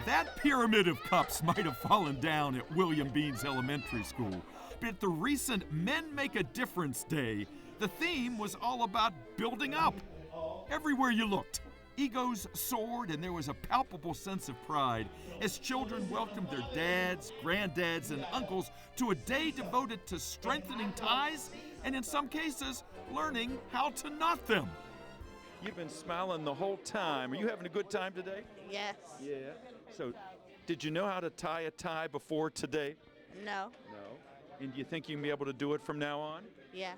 That pyramid of cups might have fallen down at William Beans Elementary School, but at the recent Men Make a Difference Day, the theme was all about building up. Everywhere you looked, egos soared and there was a palpable sense of pride as children welcomed their dads, granddads, and uncles to a day devoted to strengthening ties and, in some cases, learning how to knot them. You've been smiling the whole time. Are you having a good time today? Yes. Yeah. So, did you know how to tie a tie before today? No. No. And do you think you can be able to do it from now on? Yeah.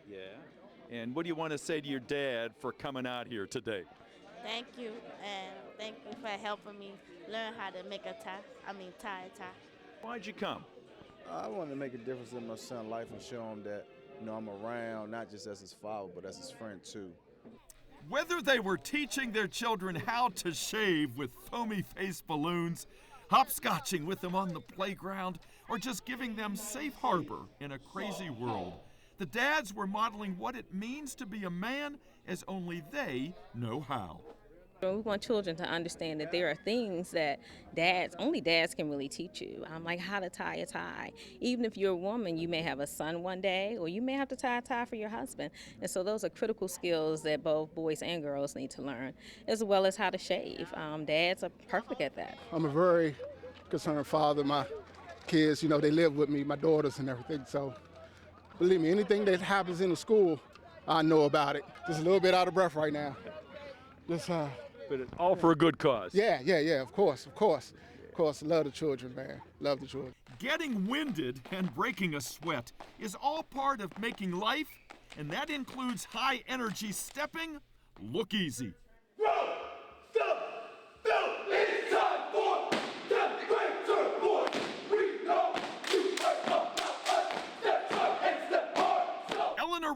Yeah. And what do you want to say to your dad for coming out here today? Thank you, and thank you for helping me learn how to make tie a tie. Why'd you come? I want to make a difference in my son's life and show him that, I'm around, not just as his father, but as his friend too. Whether they were teaching their children how to shave with foamy face balloons, hopscotching with them on the playground, or just giving them safe harbor in a crazy world, the dads were modeling what it means to be a man as only they know how. We want children to understand that there are things that only dads can really teach you, like how to tie a tie. Even if you're a woman, you may have a son one day, or you may have to tie a tie for your husband. And so those are critical skills that both boys and girls need to learn, as well as how to shave. Dads are perfect at that. I'm a very concerned father. My kids, they live with me, my daughters and everything. So believe me, anything that happens in the school, I know about it. Just a little bit out of breath right now. But it's all for a good cause. Yeah, of course. Love the children, man. Love the children. Getting winded and breaking a sweat is all part of making life, and that includes high energy stepping look easy.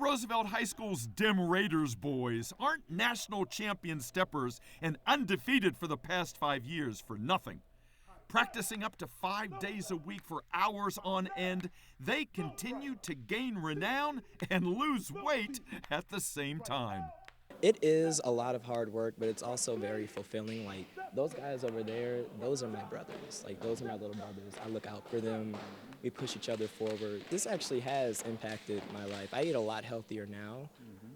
Roosevelt High School's Dem Raiders boys aren't national champion steppers and undefeated for the past 5 years for nothing. Practicing up to 5 days a week for hours on end, they continue to gain renown and lose weight at the same time. It is a lot of hard work, but it's also very fulfilling. Like, those guys over there, those are my brothers. Like, those are my little brothers. I look out for them. We push each other forward. This actually has impacted my life. I eat a lot healthier now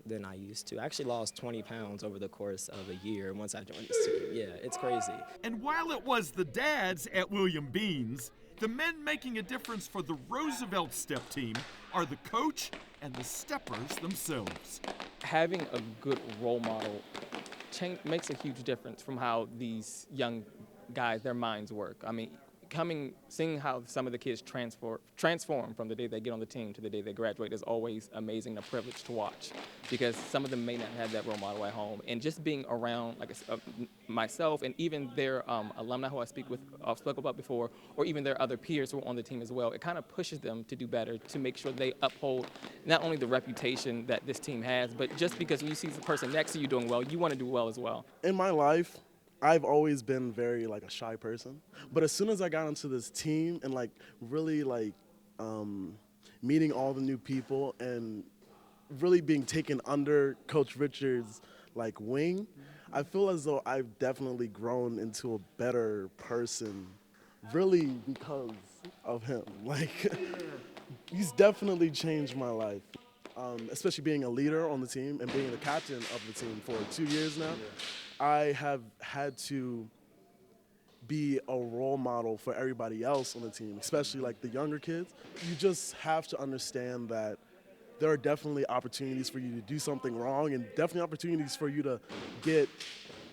than I used to. I actually lost 20 pounds over the course of a year once I joined this team. Yeah, it's crazy. And while it was the dads at William Beans, the men making a difference for the Roosevelt step team are the coach and the steppers themselves. Having a good role model makes a huge difference from how these young guys, their minds work. I mean, seeing how some of the kids transform from the day they get on the team to the day they graduate is always amazing, a privilege to watch, because some of them may not have that role model at home. And just being around, myself and even their alumni who I've spoke about before, or even their other peers who are on the team as well, it kind of pushes them to do better, to make sure they uphold not only the reputation that this team has, but just because when you see the person next to you doing well, you want to do well as well. In my life, I've always been very a shy person, but as soon as I got into this team and really meeting all the new people and really being taken under Coach Richard's wing, I feel as though I've definitely grown into a better person, really because of him. He's definitely changed my life, especially being a leader on the team and being the captain of the team for 2 years now. I have had to be a role model for everybody else on the team, especially the younger kids. You just have to understand that there are definitely opportunities for you to do something wrong and definitely opportunities for you to get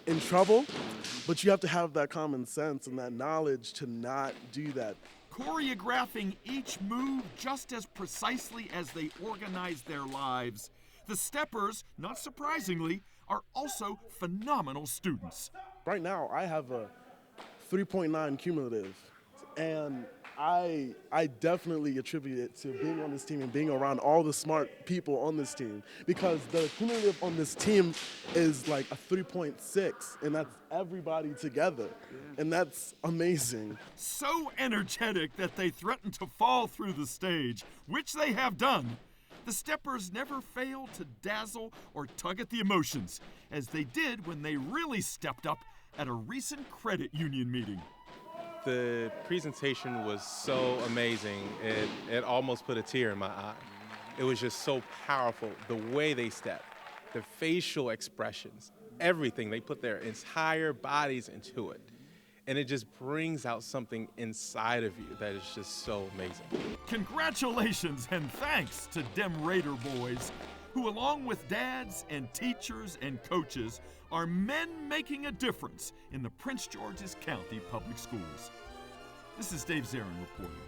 in trouble, but you have to have that common sense and that knowledge to not do that. Choreographing each move just as precisely as they organize their lives, the steppers, not surprisingly, are also phenomenal students. Right now, I have a 3.9 cumulative, and I definitely attribute it to being on this team and being around all the smart people on this team, because the cumulative on this team is a 3.6, and that's everybody together, and that's amazing. So energetic that they threaten to fall through the stage, which they have done. The steppers never fail to dazzle or tug at the emotions, as they did when they really stepped up at a recent credit union meeting. The presentation was so amazing, it almost put a tear in my eye. It was just so powerful, the way they stepped, the facial expressions, everything. They put their entire bodies into it. And it just brings out something inside of you that is just so amazing. Congratulations and thanks to dem Raider boys, who along with dads and teachers and coaches are men making a difference in the Prince George's County Public Schools. This is Dave Zarin reporting.